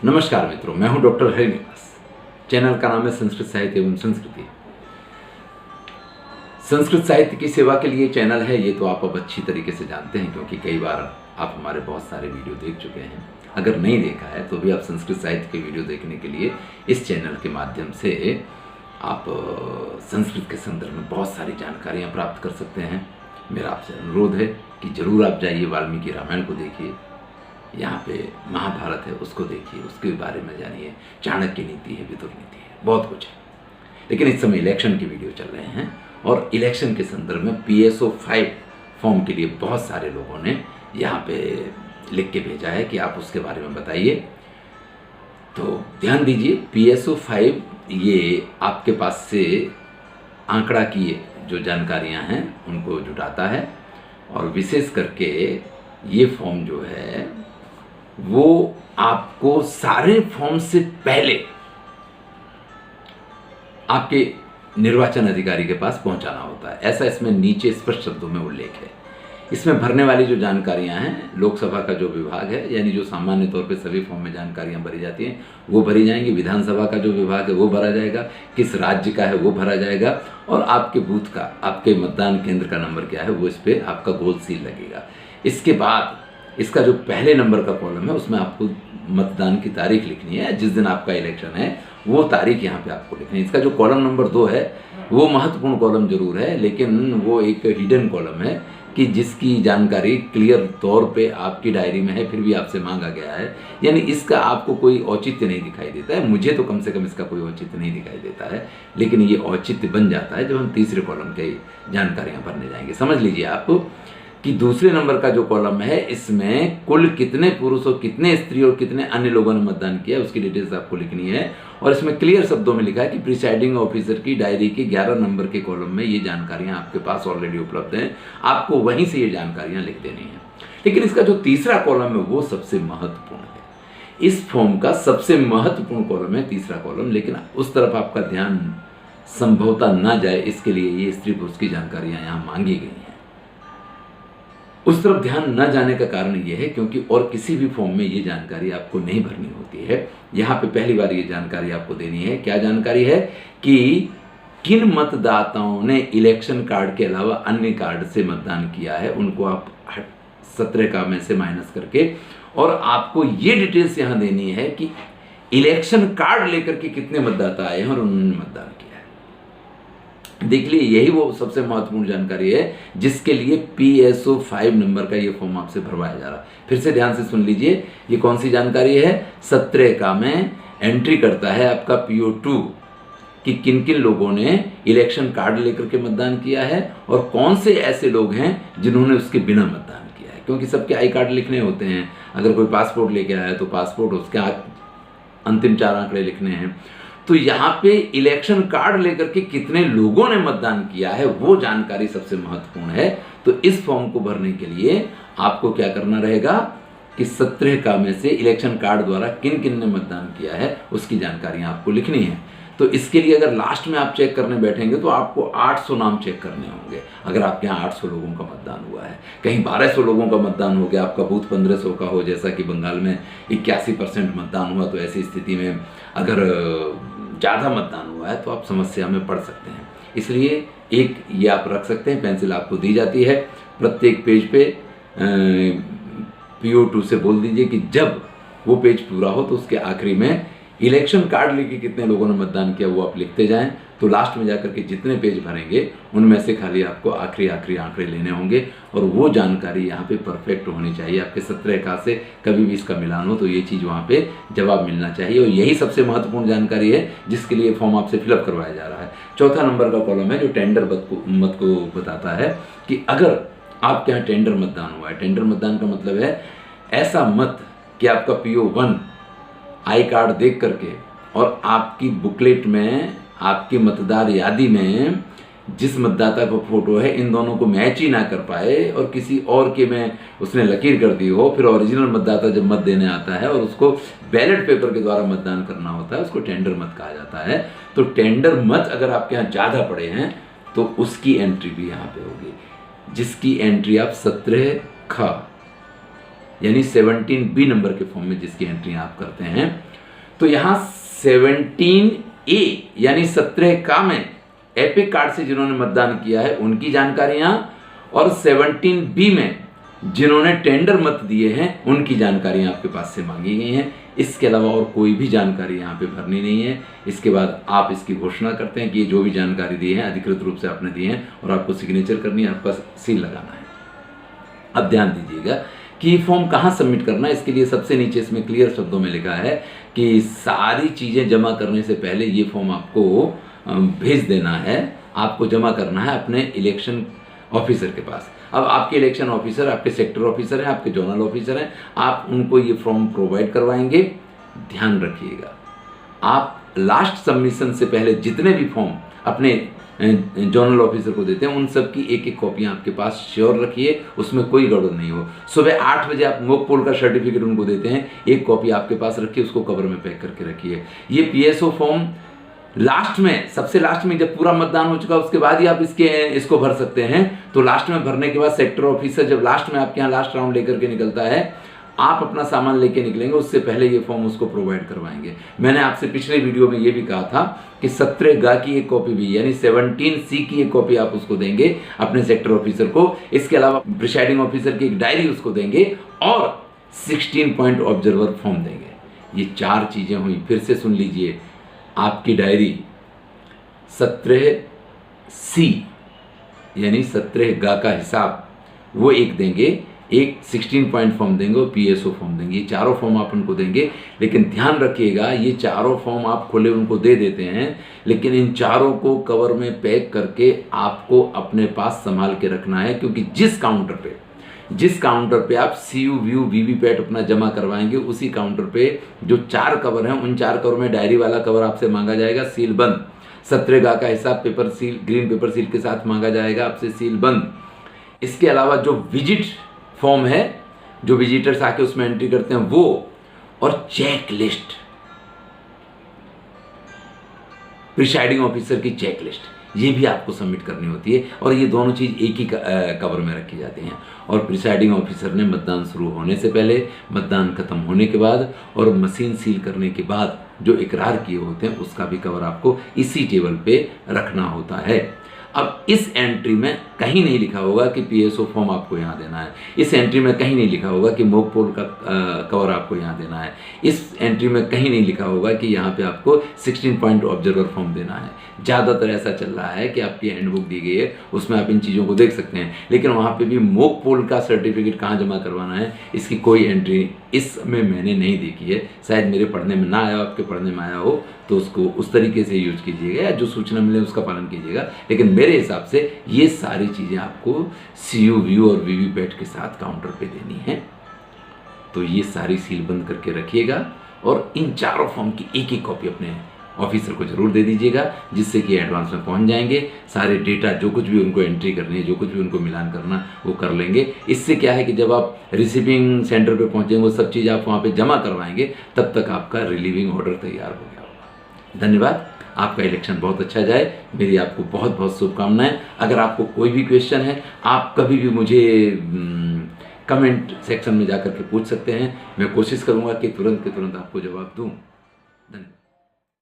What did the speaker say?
नमस्कार मित्रों, मैं हूं डॉक्टर हरिनिवास। चैनल का नाम है संस्कृत साहित्य एवं संस्कृति। संस्कृत साहित्य की सेवा के लिए चैनल है, ये तो आप अब अच्छी तरीके से जानते हैं क्योंकि कई बार आप हमारे बहुत सारे वीडियो देख चुके हैं। अगर नहीं देखा है तो भी आप संस्कृत साहित्य के वीडियो देखने के लिए इस चैनल के माध्यम से आप संस्कृत के संदर्भ में बहुत सारी जानकारियाँ प्राप्त कर सकते हैं। मेरा आपसे अनुरोध है कि जरूर आप जाइए, वाल्मीकि रामायण को देखिए, यहाँ पे महाभारत है उसको देखिए, उसके बारे में जानिए, चाणक्य नीति है, विदुर नीति है, बहुत कुछ है। लेकिन इस समय इलेक्शन की वीडियो चल रहे हैं और इलेक्शन के संदर्भ में PSO 5 फॉर्म के लिए बहुत सारे लोगों ने यहाँ पे लिख के भेजा है कि आप उसके बारे में बताइए। तो ध्यान दीजिए, PSO 5 ये आपके पास से आंकड़ा की जो जानकारियाँ हैं उनको जुटाता है और विशेष करके ये फॉर्म जो है वो आपको सारे फॉर्म से पहले आपके निर्वाचन अधिकारी के पास पहुंचाना होता है, ऐसा इसमें नीचे स्पष्ट शब्दों में उल्लेख है। इसमें भरने वाली जो जानकारियां हैं, लोकसभा का जो विभाग है, यानी जो सामान्य तौर पे सभी फॉर्म में जानकारियां भरी जाती हैं वो भरी जाएंगी। विधानसभा का जो विभाग है वो भरा जाएगा, किस राज्य का है वो भरा जाएगा, और आपके बूथ का, आपके मतदान केंद्र का नंबर क्या है वो इस पर आपका गोल सील लगेगा। इसके बाद इसका जो पहले नंबर का कॉलम है उसमें आपको मतदान की तारीख लिखनी है, जिस दिन आपका इलेक्शन है वो तारीख यहाँ पे आपको लिखनी है। इसका जो कॉलम नंबर 2 है वो महत्वपूर्ण कॉलम जरूर है, लेकिन वो एक हिडन कॉलम है कि जिसकी जानकारी क्लियर तौर पे आपकी डायरी में है फिर भी आपसे मांगा गया है, यानी इसका आपको कोई औचित्य नहीं दिखाई देता है। मुझे तो कम से कम इसका कोई औचित्य नहीं दिखाई देता है, लेकिन ये औचित्य बन जाता है जब हम तीसरे कॉलम की जानकारियाँ भरने जाएंगे। समझ लीजिए आप कि दूसरे नंबर का जो कॉलम है इसमें कुल कितने पुरुष और कितने स्त्री और कितने अन्य लोगों ने मतदान किया उसकी डिटेल्स आपको लिखनी है। और इसमें क्लियर शब्दों में लिखा है कि प्रिसाइडिंग ऑफिसर की डायरी के 11 नंबर के कॉलम में ये जानकारियां आपके पास ऑलरेडी उपलब्ध हैं, आपको वहीं से ये जानकारियां लिख देनी है। लेकिन इसका जो तीसरा कॉलम है वो सबसे महत्वपूर्ण है। इस फॉर्म का सबसे महत्वपूर्ण कॉलम है तीसरा कॉलम, लेकिन उस तरफ आपका ध्यान संभवतः ना जाए इसके लिए ये स्त्री पुरुष की जानकारियां यहाँ मांगी गई हैं। उस तरफ ध्यान न जाने का कारण यह है क्योंकि और किसी भी फॉर्म में ये जानकारी आपको नहीं भरनी होती है। यहाँ पे पहली बार ये जानकारी आपको देनी है। क्या जानकारी है कि किन मतदाताओं ने इलेक्शन कार्ड के अलावा अन्य कार्ड से मतदान किया है, उनको आप 17 का में से माइनस करके, और आपको ये डिटेल्स यहाँ देनी है कि इलेक्शन कार्ड लेकर के कितने मतदाता आए हैं और उन्होंने मतदान किया है। देख लिए, यही वो सबसे महत्वपूर्ण जानकारी है जिसके लिए PSO 5 नंबर का ये फॉर्म आपसे भरवाया जा रहा है। फिर से ध्यान से सुन लीजिए, ये कौन सी जानकारी है। 17 का में एंट्री करता है आपका PO2 कि किन किन लोगों ने इलेक्शन कार्ड लेकर के मतदान किया है और कौन से ऐसे लोग हैं जिन्होंने उसके बिना मतदान किया है, क्योंकि सबके आई कार्ड लिखने होते हैं। अगर कोई पासपोर्ट लेके आया है तो पासपोर्ट, उसके अंतिम 4 आंकड़े लिखने हैं। तो यहाँ पे इलेक्शन कार्ड लेकर के कितने लोगों ने मतदान किया है वो जानकारी सबसे महत्वपूर्ण है। तो इस फॉर्म को भरने के लिए आपको क्या करना रहेगा कि 17 का में से इलेक्शन कार्ड द्वारा किन किन ने मतदान किया है उसकी जानकारियां आपको लिखनी है। तो इसके लिए अगर लास्ट में आप चेक करने बैठेंगे तो आपको 800 नाम चेक करने होंगे। अगर आपके यहाँ 800 लोगों का मतदान हुआ है, कहीं 1200 लोगों का मतदान हो गया, आपका बूथ 1500 का हो, जैसा कि बंगाल में 81% मतदान हुआ, तो ऐसी स्थिति में अगर ज़्यादा मतदान हुआ है तो आप समस्या में पड़ सकते हैं। इसलिए एक ये आप रख सकते हैं, पेंसिल आपको दी जाती है प्रत्येक पेज पे। PO2 से बोल दीजिए कि जब वो पेज पूरा हो तो उसके आखिरी में इलेक्शन कार्ड लेके कितने लोगों ने मतदान किया वो आप लिखते जाएं। तो लास्ट में जाकर के जितने पेज भरेंगे उनमें से खाली आपको आखिरी आंकड़े लेने होंगे और वो जानकारी यहाँ पे परफेक्ट होनी चाहिए। आपके 17 का से कभी भी इसका मिलान हो तो ये चीज़ वहाँ पे जवाब मिलना चाहिए, और यही सबसे महत्वपूर्ण जानकारी है जिसके लिए फॉर्म आपसे फिलअप करवाया जा रहा है। चौथा नंबर का कॉलम है जो टेंडर मत को बताता है कि अगर आपके यहाँ टेंडर मतदान हुआ है, टेंडर मतदान का मतलब है ऐसा मत कि आपका PO1 आई कार्ड देख करके और आपकी बुकलेट में, आपकी मतदार यादी में जिस मतदाता का फोटो है इन दोनों को मैच ही ना कर पाए और किसी और के में उसने लकीर कर दी हो, फिर ओरिजिनल मतदाता जब मत देने आता है और उसको बैलेट पेपर के द्वारा मतदान करना होता है, उसको टेंडर मत कहा जाता है। तो टेंडर मत अगर आपके यहाँ ज़्यादा पड़े हैं तो उसकी एंट्री भी यहाँ पे होगी, जिसकी एंट्री आप 17 ख यानी 17B नंबर के फॉर्म में जिसकी एंट्री आप करते हैं, तो यहाँ 17A यानी 17 का में एपिक कार्ड से जिन्होंने मतदान किया है उनकी जानकारियां, और 17B में जिन्होंने टेंडर मत दिए हैं उनकी जानकारियां आपके पास से मांगी गई हैं। इसके अलावा और कोई भी जानकारी यहाँ पे भरनी नहीं है। इसके बाद आप इसकी घोषणा करते हैं कि ये जो भी जानकारी दी है अधिकृत रूप से आपने दी है, और आपको सिग्नेचर करनी है, आपका सील लगाना है। अब ध्यान दीजिएगा कि ये फॉर्म कहाँ सबमिट करना है। इसके लिए सबसे नीचे इसमें क्लियर शब्दों में लिखा है कि सारी चीज़ें जमा करने से पहले ये फॉर्म आपको भेज देना है, आपको जमा करना है अपने इलेक्शन ऑफिसर के पास। अब आपके इलेक्शन ऑफिसर आपके सेक्टर ऑफिसर हैं, आपके जोनल ऑफिसर हैं, आप उनको ये फॉर्म प्रोवाइड करवाएंगे। ध्यान रखिएगा, आप लास्ट सबमिशन से पहले जितने भी फॉर्म अपने जोनल ऑफिसर को देते हैं उन सब की एक एक कॉपियां आपके पास श्योर रखिए, उसमें कोई गड़बड़ नहीं हो। सुबह 8 बजे आप मॉक पोल का सर्टिफिकेट उनको देते हैं, एक कॉपी आपके पास रखिए, उसको कवर में पैक करके रखिए। ये पीएसओ फॉर्म लास्ट में, सबसे लास्ट में, जब पूरा मतदान हो चुका उसके बाद ही आप इसको भर सकते हैं। तो लास्ट में भरने के बाद सेक्टर ऑफिसर जब लास्ट में आपके यहाँ लास्ट राउंड लेकर के निकलता है, आप अपना सामान लेके निकलेंगे, उससे पहले ये फॉर्म उसको प्रोवाइड करवाएंगे। मैंने आपसे पिछले वीडियो में ये भी कहा था कि 17G की एक कॉपी भी, यानी 17C की एक कॉपी आप उसको देंगे अपने सेक्टर ऑफिसर को। इसके अलावा प्रिसाइडिंग ऑफिसर की एक डायरी उसको देंगे और 16 पॉइंट ऑब्जर्वर फॉर्म देंगे। ये 4 चीजें हुई। फिर से सुन लीजिए, आपकी डायरी 17C यानी 17G का हिसाब वो एक देंगे, एक 16 पॉइंट फॉर्म देंगे और पीएसओ फॉर्म देंगे। ये चारों फॉर्म आप उनको देंगे। लेकिन ध्यान रखिएगा, ये चारों फॉर्म आप खोले उनको दे देते हैं, लेकिन इन चारों को कवर में पैक करके आपको अपने पास संभाल के रखना है, क्योंकि जिस काउंटर पे आप CU व्यू वीवीपैट अपना जमा करवाएंगे, उसी काउंटर पे जो 4 कवर हैं उन 4 कवर में डायरी वाला कवर आपसे मांगा जाएगा, सील बंद। 17G का हिसाब paper seal, green pepper seal के साथ मांगा जाएगा आपसे, सील बंद। इसके अलावा जो विजिट फॉर्म है, जो विजिटर्स आके उसमें एंट्री करते हैं वो, और चेक लिस्ट, प्रिसाइडिंग ऑफिसर की चेक लिस्ट, ये भी आपको सबमिट करनी होती है। और ये दोनों चीज़ एक ही कवर में रखी जाती हैं। और प्रिसाइडिंग ऑफिसर ने मतदान शुरू होने से पहले, मतदान खत्म होने के बाद और मशीन सील करने के बाद जो इकरार किए होते हैं उसका भी कवर आपको इसी टेबल पे रखना होता है। अब इस एंट्री में कहीं नहीं लिखा होगा कि पीएसओ फॉर्म आपको यहाँ देना है। इस एंट्री में कहीं नहीं लिखा होगा कि मॉक पोल का कवर आपको यहाँ देना है। इस एंट्री में कहीं नहीं लिखा होगा कि यहाँ पे आपको 16 पॉइंट ऑब्जर्वर फॉर्म देना है। ज़्यादातर ऐसा चल रहा है कि आपकी हैंडबुक दी गई है, उसमें आप इन चीज़ों को देख सकते हैं, लेकिन वहाँ पे भी मॉक पोल का सर्टिफिकेट कहाँ जमा करवाना है इसकी कोई एंट्री इसमें मैंने नहीं देखी है। शायद मेरे पढ़ने में ना आया हो, आपके पढ़ने में आया हो, तो उसको उस तरीके से यूज कीजिएगा, या जो सूचना मिले उसका पालन कीजिएगा। लेकिन मेरे हिसाब से ये सारी चीज़ें आपको CU व्यू और वीवीपैट के साथ काउंटर पे देनी है। तो ये सारी सील बंद करके रखिएगा, और इन चारों फॉर्म की एक एक कॉपी अपने ऑफिसर को जरूर दे दीजिएगा, जिससे कि एडवांस में पहुंच जाएंगे। सारे डेटा जो कुछ भी उनको एंट्री करनी है, जो कुछ भी उनको मिलान करना, वो कर लेंगे। इससे क्या है कि जब आप रिसीविंग सेंटर पे पहुंचेंगे, वो सब चीज़ आप वहाँ पे जमा करवाएंगे, तब तक आपका रिलीविंग ऑर्डर तैयार हो गया होगा। धन्यवाद। आपका इलेक्शन बहुत अच्छा जाए, मेरी आपको बहुत बहुत शुभकामनाएं। अगर आपको कोई भी क्वेश्चन है, आप कभी भी मुझे कमेंट सेक्शन में जाकर के पूछ सकते हैं। मैं कोशिश करूँगा कि तुरंत के तुरंत आपको जवाब दूँ। धन्यवाद।